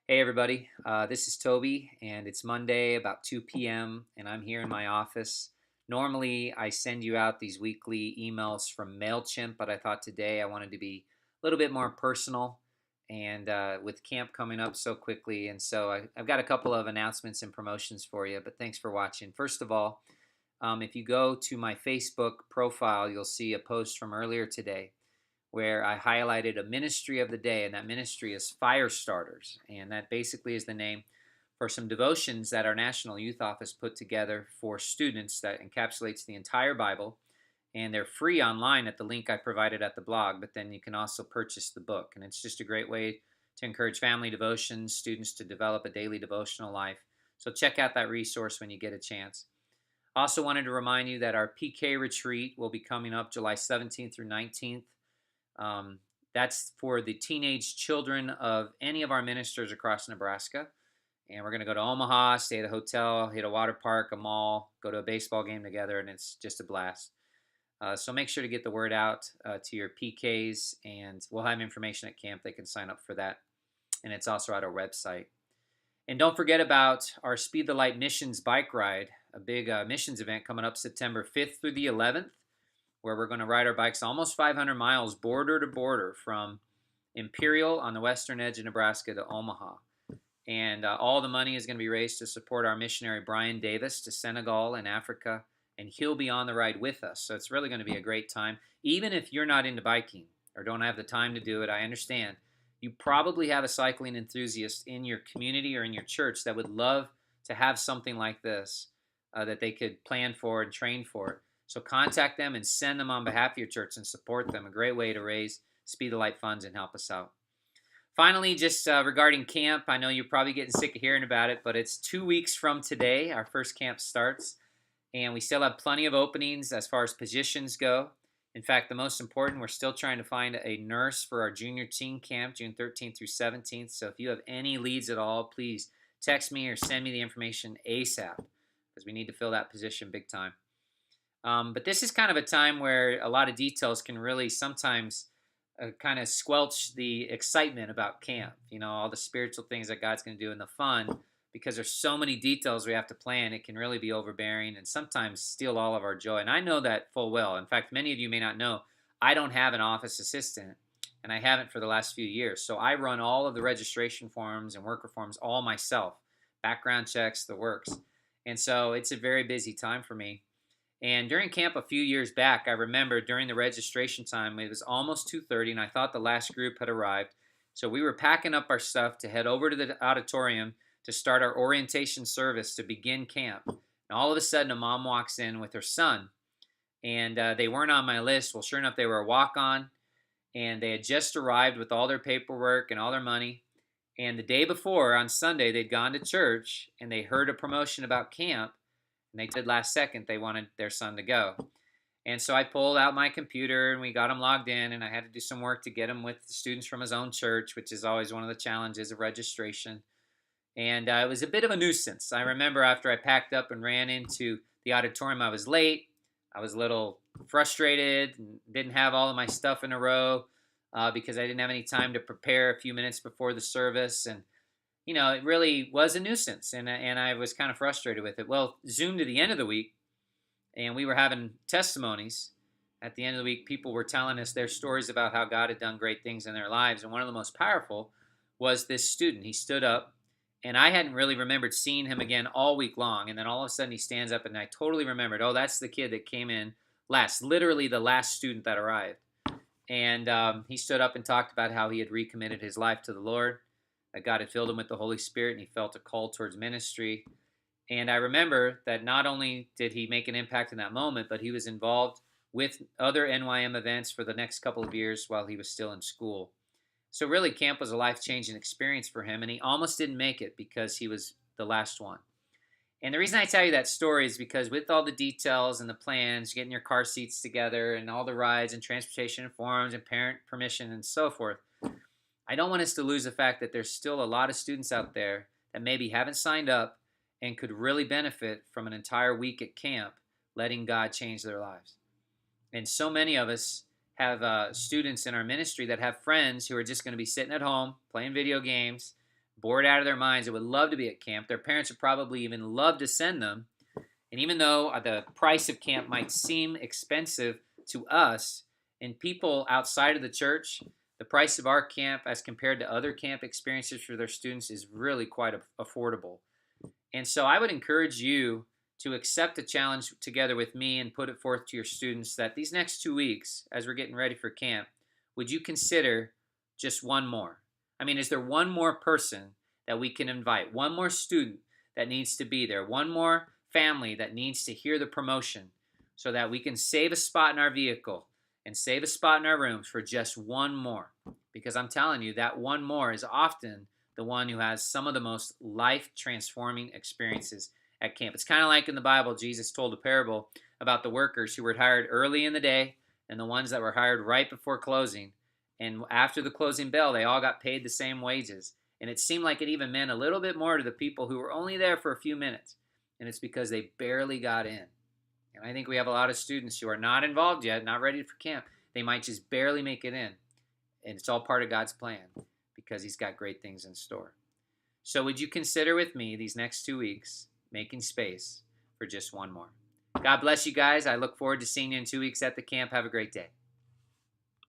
Hey everybody, this is Toby, and it's Monday about 2 p.m., and I'm here in my office. Normally, I send you out these weekly emails from MailChimp, but I thought today I wanted to be a little bit more personal, and with camp coming up so quickly, and so I've got a couple of announcements and promotions for you, but thanks for watching. First of all, if you go to my Facebook profile, you'll see a post from earlier today where I highlighted a ministry of the day, and that ministry is Firestarters. And that basically is the name for some devotions that our National Youth Office put together for students that encapsulates the entire Bible. And they're free online at the link I provided at the blog, but then you can also purchase the book. And it's just a great way to encourage family devotions, students to develop a daily devotional life. So check out that resource when you get a chance. Also wanted to remind you that our PK retreat will be coming up July 17th through 19th. Um, that's for the teenage children of any of our ministers across Nebraska. And we're going to go to Omaha, stay at a hotel, hit a water park, a mall, go to a baseball game together, and it's just a blast. So make sure to get the word out to your PKs, and we'll have information at camp. They can sign up for that. And it's also at our website. And don't forget about our Speed the Light Missions bike ride, a big missions event coming up September 5th through the 11th, where we're going to ride our bikes almost 500 miles border to border from Imperial on the western edge of Nebraska to Omaha. And all the money is going to be raised to support our missionary Brian Davis to Senegal and Africa, and he'll be on the ride with us. So it's really going to be a great time. Even if you're not into biking or don't have the time to do it, I understand. You probably have a cycling enthusiast in your community or in your church that would love to have something like this that they could plan for and train for. So contact them and send them on behalf of your church and support them. A great way to raise Speed the Light funds and help us out. Finally, just regarding camp, I know you're probably getting sick of hearing about it, but it's 2 weeks from today. Our first camp starts, and we still have plenty of openings as far as positions go. In fact, the most important, we're still trying to find a nurse for our junior teen camp, June 13th through 17th. So if you have any leads at all, please text me or send me the information ASAP, because we need to fill that position big time. But this is kind of a time where a lot of details can really sometimes kind of squelch the excitement about camp. You know, all the spiritual things that God's going to do and the fun, because there's so many details we have to plan. It can really be overbearing and sometimes steal all of our joy. And I know that full well. In fact, many of you may not know, I don't have an office assistant, and I haven't for the last few years. So I run all of the registration forms and worker forms all myself, background checks, the works. And so it's a very busy time for me. And during camp a few years back, I remember during the registration time, it was almost 2:30, and I thought the last group had arrived. So we were packing up our stuff to head over to the auditorium to start our orientation service to begin camp. And all of a sudden, a mom walks in with her son, and they weren't on my list. Well, sure enough, they were a walk-on, and they had just arrived with all their paperwork and all their money. And the day before, on Sunday, they'd gone to church, and they heard a promotion about camp, and they did last second they wanted their son to go. And so I pulled out my computer and we got him logged in, and I had to do some work to get him with the students from his own church, which is always one of the challenges of registration. And it was a bit of a nuisance. I remember after I packed up and ran into the auditorium, I was late. I was a little frustrated and didn't have all of my stuff in a row because I didn't have any time to prepare a few minutes before the service. And you know, it really was a nuisance, and I was kind of frustrated with it. Well, zoom to the end of the week, and we were having testimonies. At the end of the week, people were telling us their stories about how God had done great things in their lives, and one of the most powerful was this student. He stood up, and I hadn't really remembered seeing him again all week long, and then all of a sudden he stands up, and I totally remembered, oh, that's the kid that came in last, literally the last student that arrived. And he stood up and talked about how he had recommitted his life to the Lord, that God had filled him with the Holy Spirit, and he felt a call towards ministry. And I remember that not only did he make an impact in that moment, but he was involved with other NYM events for the next couple of years while he was still in school. So really, camp was a life-changing experience for him, and he almost didn't make it because he was the last one. And the reason I tell you that story is because with all the details and the plans, getting your car seats together and all the rides and transportation and forms and parent permission and so forth, I don't want us to lose the fact that there's still a lot of students out there that maybe haven't signed up and could really benefit from an entire week at camp, letting God change their lives. And so many of us have students in our ministry that have friends who are just going to be sitting at home, playing video games, bored out of their minds, that would love to be at camp. Their parents would probably even love to send them. And even though the price of camp might seem expensive to us and people outside of the church, the price of our camp as compared to other camp experiences for their students is really quite affordable. And so I would encourage you to accept the challenge together with me and put it forth to your students that these next 2 weeks, as we're getting ready for camp, would you consider just one more? I mean, is there one more person that we can invite? One more student that needs to be there? One more family that needs to hear the promotion so that we can save a spot in our vehicle and save a spot in our rooms for just one more? Because I'm telling you, that one more is often the one who has some of the most life-transforming experiences at camp. It's kind of like in the Bible, Jesus told a parable about the workers who were hired early in the day and the ones that were hired right before closing. And after the closing bell, they all got paid the same wages. And it seemed like it even meant a little bit more to the people who were only there for a few minutes. And it's because they barely got in. And I think we have a lot of students who are not involved yet, not ready for camp. They might just barely make it in. And it's all part of God's plan because he's got great things in store. So would you consider with me these next 2 weeks making space for just one more? God bless you guys. I look forward to seeing you in 2 weeks at the camp. Have a great day.